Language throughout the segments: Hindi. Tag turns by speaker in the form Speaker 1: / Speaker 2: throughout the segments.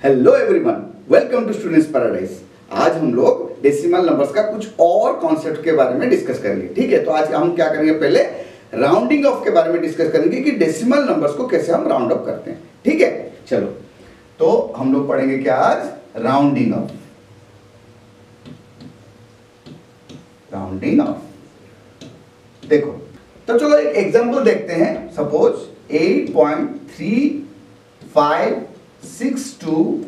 Speaker 1: Hello everyone, welcome to students paradise. आज हम लोग डेसिमल नंबर्स का कुछ और कॉन्सेप्ट के बारे में डिस्कस करेंगे। ठीक है, तो आज हम क्या करेंगे, पहले राउंडिंग ऑफ के बारे में डिस्कस करेंगे कि डेसिमल नंबर्स को कैसे हम राउंड ऑफ करते हैं। ठीक है, चलो तो हम लोग पढ़ेंगे क्या आज, राउंडिंग ऑफ। राउंडिंग ऑफ देखो, तो चलो एक एग्जांपल देखते हैं। सपोज 8.3562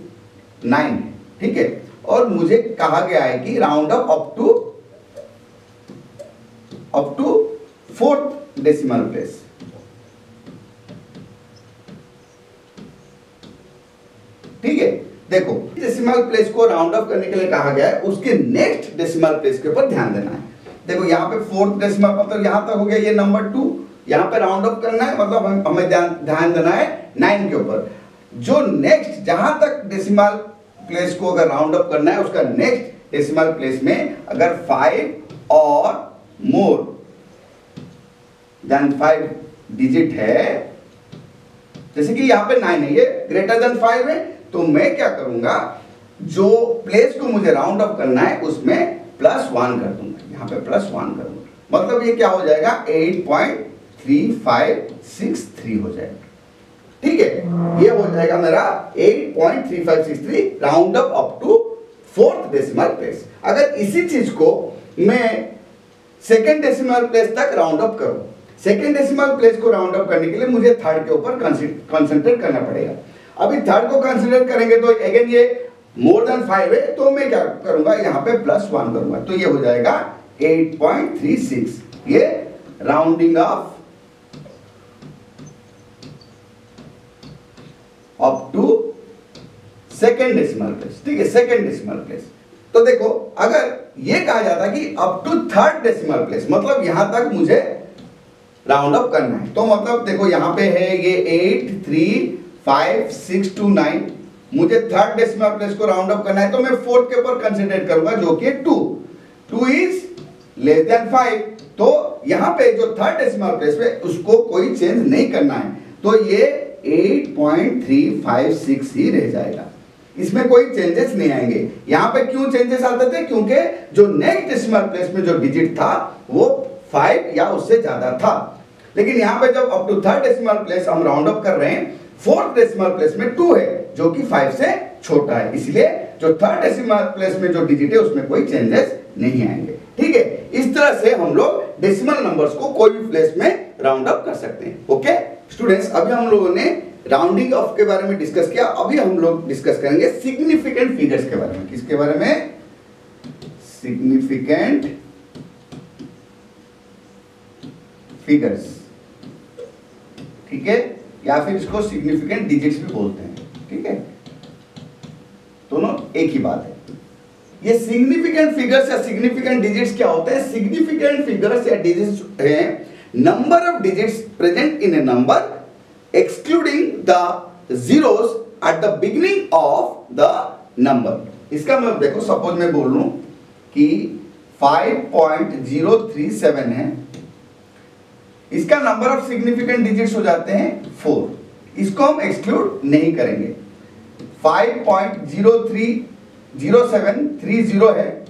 Speaker 1: ठीक है, और मुझे कहा गया है कि round up up to fourth decimal place. ठीक है, देखो डेसिमल प्लेस को राउंड अप करने के लिए कहा गया है, उसके नेक्स्ट डेसिमल प्लेस के ऊपर ध्यान देना है। देखो यहाँ पे फोर्थ डेसिमल मतलब यहां तक हो गया, ये नंबर 2, यहाँ पे राउंड अप करना है, मतलब हमें ध्यान देना है 9 के ऊपर। जो नेक्स्ट जहां तक डेसिमल प्लेस को अगर राउंड अप करना है, उसका नेक्स्ट डेसिमल प्लेस में अगर 5 और मोर देन 5 डिजिट है, जैसे कि यहाँ पे 9 है, ये ग्रेटर देन 5 है, तो मैं क्या करूंगा, जो प्लेस को मुझे राउंड अप करना है उसमें +1 कर दूंगा। यहाँ पे +1 करूंगा, मतलब ये क्या हो जाएगा, 8.3563 हो जाएगा। ठीक है, ये हो जाएगा मेरा 8.3563 round up to fourth decimal place. अगर इसी चीज को मैं सेकेंड डेसिमल प्लेस तक राउंड अप करूं, सेकेंड डेसिमल प्लेस को राउंड अप करने के लिए मुझे थर्ड के ऊपर कंसंट्रेट करना पड़ेगा। अभी थर्ड को कंसीडर करेंगे तो अगेन ये मोर देन 5 है, तो मैं क्या करूंगा, यहाँ पे +1 करूंगा, तो ये हो जाएगा 8.36। ये rounding off up to second decimal place. ठीक है, सेकेंड डेसिमल प्लेस। तो देखो अगर ये कहा जाता कि up to third decimal place, मतलब यहां तक मुझे राउंड अप करना है, तो मतलब देखो यहां पे है ये 8.3562 मुझे थर्ड डेसिमल प्लेस को राउंड अप करना है, तो मैं फोर्थ के ऊपर कंसीडर करूंगा, जो कि 2 इज लेस देन 5। तो यहां पे जो थर्ड डेसिमल प्लेस पे उसको कोई चेंज नहीं करना है, तो ये 8.356 ही रह जाएगा, इसमें कोई चेंजेस नहीं आएंगे। यहां पे क्यों चेंजेस आते थे, क्योंकि जो नेक्स्ट डेसिमल प्लेस में जो डिजिट था वो 5 या उससे ज्यादा था। लेकिन यहां पे जब up to third decimal place हम राउंड अप कर रहे हैं, फोर्थ डेसिमल प्लेस में 2 है जो कि 5 से छोटा है, इसलिए जो थर्ड डेसिमल प्लेस में जो डिजिट है उसमें कोई चेंजेस नहीं आएंगे। ठीक है, इस तरह से हम लोग डेसिमल नंबर्स को कोई भी प्लेस में राउंड अप कर सकते हैं। ओके स्टूडेंट्स, अभी हम लोगों ने राउंडिंग ऑफ के बारे में डिस्कस किया, अभी हम लोग डिस्कस करेंगे सिग्निफिकेंट फिगर्स के बारे में। किसके बारे में, सिग्निफिकेंट फिगर्स। ठीक है, या फिर इसको सिग्निफिकेंट डिजिट्स भी बोलते हैं। ठीक है, दोनों एक ही बात है। ये सिग्निफिकेंट फिगर्स या सिग्निफिकेंट डिजिट्स क्या होते हैं, सिग्निफिकेंट फिगर्स या डिजिट्स हैं number of digits present in A number excluding the zeros at the beginning of the number. इसका मतलब देखो, सपोज मैं बोल लूं कि 5.037 है, इसका नंबर ऑफ सिग्निफिकेंट डिजिट्स हो जाते हैं 4, इसको हम एक्सक्लूड नहीं करेंगे। 5.030730 है,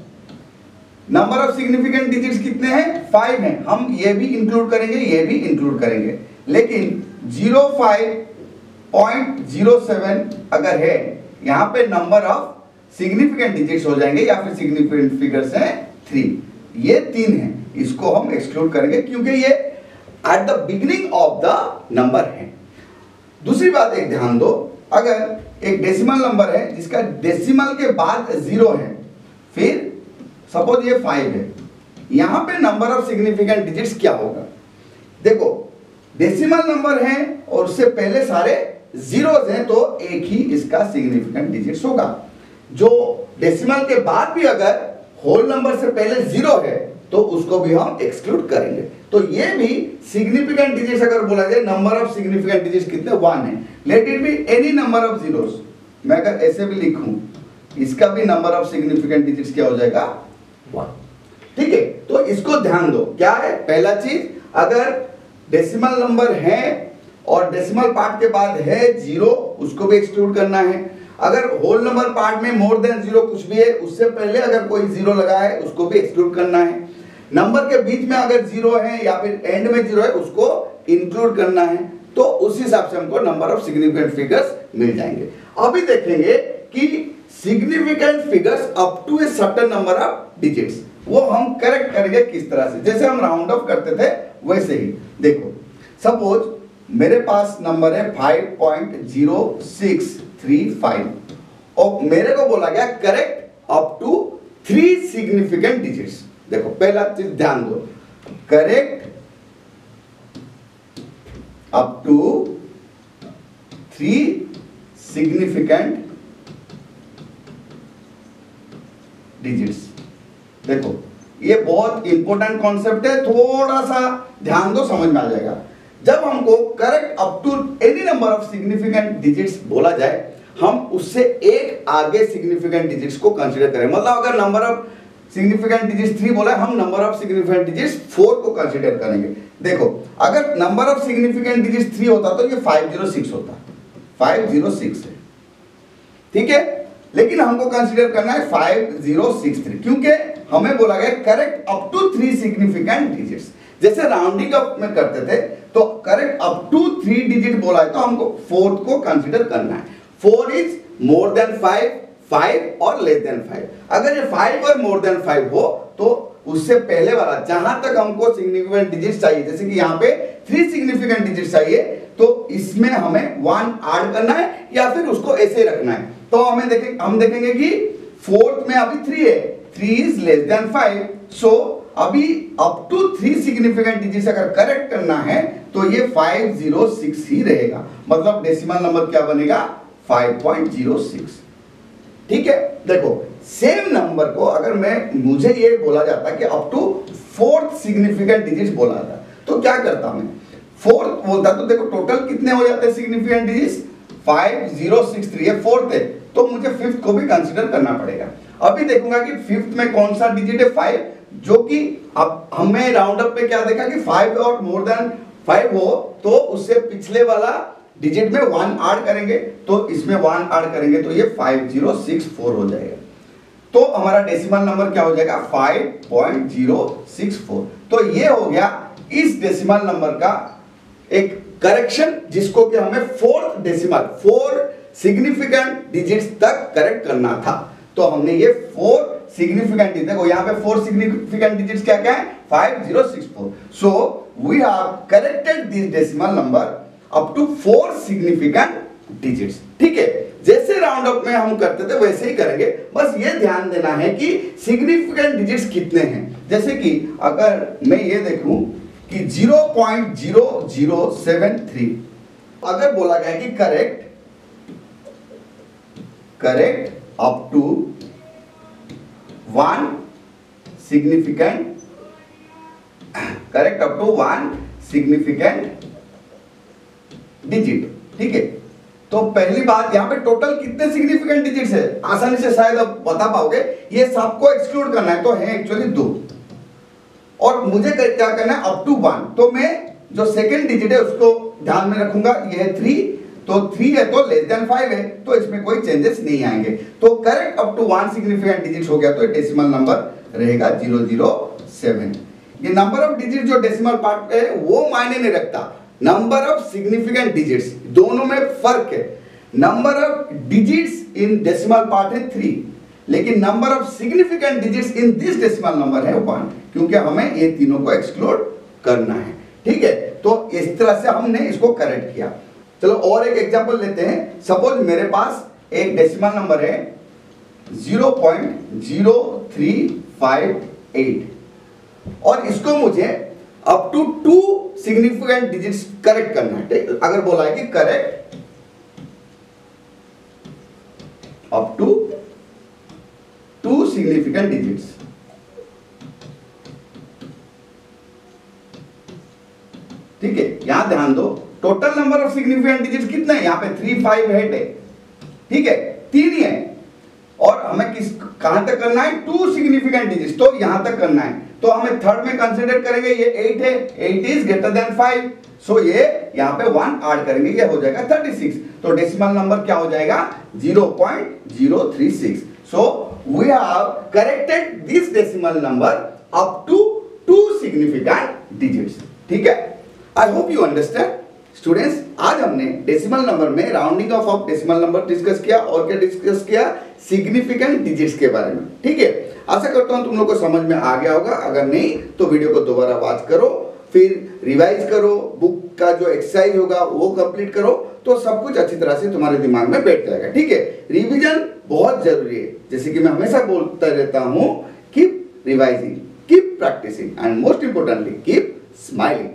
Speaker 1: नंबर ऑफ सिग्निफिकेंट डिजिट्स कितने हैं, 5 हैं, हम ये भी इंक्लूड करेंगे, ये भी इंक्लूड करेंगे। लेकिन 05.07 अगर है, यहां पे नंबर ऑफ सिग्निफिकेंट डिजिट्स हो जाएंगे या फिर सिग्निफिकेंट फिगर्स हैं 3, ये 3 हैं, इसको हम एक्सक्लूड करेंगे क्योंकि ये at the beginning of the number है। दूसरी बात एक ध्यान दो, अगर एक डेसिमल नंबर है जिसका डेसिमल के बाद 0 है, फिर सपोज ये 5 है, यहां पे नंबर ऑफ सिग्निफिकेंट डिजिट्स क्या होगा, देखो डेसिमल नंबर है और उससे पहले सारे जीरोस हैं, तो एक ही इसका सिग्निफिकेंट डिजिट्स होगा। जो डेसिमल के बाद भी अगर होल नंबर से पहले 0 है, तो उसको भी हम एक्सक्लूड करेंगे। तो ये भी सिग्निफिकेंट डिजिट्स अगर बोला जाए, नंबर ऑफ सिग्निफिकेंट डिजिट्स कितने, 1 है, let it be any number of zeros. मैं अगर ऐसे भी लिखूं, इसका भी नंबर ऑफ सिग्निफिकेंट डिजिट्स क्या हो जाएगा, 1। ठीक है, तो इसको ध्यान दो, क्या है, पहला चीज, अगर डेसिमल नंबर है और डेसिमल पार्ट के बाद है 0, उसको भी एक्सक्लूड करना है। अगर होल नंबर पार्ट में मोर देन 0 कुछ भी है, उससे पहले अगर कोई 0 लगा है उसको भी एक्सक्लूड करना है। नंबर के बीच में अगर 0 है या फिर एंड में 0 है उसको इंक्लूड करना है। तो उस हिसाब से हमको नंबर ऑफ सिग्निफिकेंट फिगर्स मिल जाएंगे। अभी देखेंगे कि significant figures up to a certain number of digits वो हम करेक्ट करेंगे किस तरह से। जैसे हम राउंड ऑफ करते थे वैसे ही देखो, सपोज मेरे पास नंबर है 5.0635 और मेरे को बोला गया correct up to 3 significant digits. देखो पहला चीज ध्यान दो, correct up to 3 significant digits. देखो ये बहुत इंपॉर्टेंट कॉन्सेप्ट है, थोड़ा सा ध्यान दो समझ में आ जाएगा। जब हमको correct up to any number of significant digits बोला जाए, हम उससे एक आगे सिग्निफिकेंट डिजिट्स को कंसीडर करें। मतलब अगर नंबर ऑफ सिग्निफिकेंट डिजिट्स 3 बोला है, हम नंबर ऑफ सिग्निफिकेंट डिजिट्स 4 को कंसीडर करेंगे। देखो अगर नंबर ऑफ सिग्निफिकेंट डिजिट्स 3 होता तो ये 506 होता, 506 है, ठीक है। लेकिन हमको कंसीडर करना है 5063 क्योंकि हमें बोला गया correct up to 3 significant digits. जैसे राउंडिंग अप में करते थे तो करेक्ट अप टू 3 डिजिट बोला है तो हमको 4th को कंसीडर करना है। 4 इज मोर देन 5, 5 और लेस देन 5। अगर ये 5 और मोर देन 5 हो तो उससे पहले वाला जहां तक हमको सिग्निफिकेंट डिजिट चाहिए, जैसे कि यहाँ पे 3 सिग्निफिकेंट डिजिट चाहिए तो इसमें हमें 1 ऐड करना है या फिर उसको ऐसे रखना है। तो हम देखेंगे कि 4th में अभी 3 है, 3 इज लेस देन 5। सो अभी अप टू 3 सिग्निफिकेंट डिजिट्स अगर करेक्ट करना है तो ये 506 ही रहेगा। मतलब डेसिमल नंबर क्या बनेगा 5.06, ठीक है। देखो सेम नंबर को अगर मुझे ये बोला जाता कि up to 4th significant digits बोला जाता तो क्या करता मैं, 4th बोलता तो देखो टोटल कितने हो जाते हैं सिग्निफिकेंट डिजिट्स, 5063 है, 4th है तो मुझे 5th को भी कंसीडर करना पड़ेगा। अभी देखूंगा कि 5th में कौन सा डिजिट है 5, जो कि अब हमें राउंड अप पे क्या देखा कि 5 और मोर देन 5 हो तो उससे पिछले वाला डिजिट में 1 ऐड करेंगे, तो इसमें 1 ऐड करेंगे तो ये 5064 हो जाएगा। तो हमारा डेसिमल नंबर क्या हो जाएगा 5.064। तो ये हो गया इस डेसिमल नंबर का एक करेक्शन जिसको कि हमें 4th डेसिमल 4 सिग्निफिकेंट डिजिट्स तक करेक्ट करना था। तो हमने ये 4 सिग्निफिकेंट डिजिट, देखो यहाँ पे 4 सिग्निफिकेंट डिजिट्स क्या क्या है 5064। So we have corrected this decimal number up to 4 significant digits, ठीक है। जैसे राउंड अप में हम करते थे वैसे ही करेंगे, बस ये ध्यान देना है कि सिग्निफिकेंट डिजिट्स कितने हैं। जैसे कि अगर मैं ये देखूं कि 0.0073 अगर बोला गया कि correct up to 1 significant digit, ठीक है। तो पहली बात यहाँ पे टोटल कितने सिग्निफिकेंट डिजिट्स है आसानी से शायद आप बता पाओगे, ये सबको एक्सक्लूड करना है तो है एक्चुअली 2 और मुझे क्या करना है अप टू 1। तो मैं जो सेकंड डिजिट है उसको ध्यान में रखूंगा, ये है 3, तो 3 है तो लेस देन 5 है तो इसमें कोई चेंजेस नहीं आएंगे। तो correct up to 1 significant digit हो गया तो डेसिमल नंबर रहेगा 007। ये नंबर ऑफ डिजिट जो डेसिमल पार्ट है वो मायने नहीं रखता, नंबर ऑफ सिग्निफिकेंट डिजिट्स दोनों में फर्क है। Number of digits in decimal part है 3, लेकिन number of significant digits in this decimal number है 1, क्योंकि हमें ये तीनों को एक्सक्लूड करना है, ठीक है। तो इस तरह से हमने इसको करेक्ट किया। चलो और एक एग्जांपल लेते हैं। सपोज मेरे पास एक डेसिमल नंबर है 0.0358 और इसको मुझे up to 2 significant digits correct करना है, ठीक। अगर बोला है कि correct up to 2 significant digits, ठीक है। यहां ध्यान दो total number of significant digits कितने हैं, यहां पे 3, 5, 8 है, ठीक है, 3 ही है और हमें कहां तक करना है 2 सिग्निफिकेंट डिजिट्स, तो यहां तक करना है। तो हमें थर्ड में कंसीडर करेंगे, ये 8 है, 8 इज ग्रेटर देन 5, सो ये यहाँ पे 1 ऐड करेंगे, ये हो जाएगा 36। तो डेसिमल नंबर क्या हो जाएगा 0.036। So we have corrected this decimal number up to 2 significant digits. ठीक है, I hope you understand students. आज हमने डेसिमल नंबर में rounding off decimal number discuss किया, और क्या डिस्कस किया, सिग्निफिकेंट डिजिट्स के बारे में। ठीक है, आशा करता हूं तुम लोग को समझ में आ गया होगा। अगर नहीं तो वीडियो को दोबारा वॉच करो, फिर रिवाइज करो, बुक का जो एक्सरसाइज होगा वो कंप्लीट करो, तो सब कुछ अच्छी तरह से तुम्हारे दिमाग में बैठ जाएगा। ठीक है, रिवीजन बहुत जरूरी है, जैसे कि मैं हमेशा बोलता रहता हूं, keep revising, keep practising and most importantly keep smiling.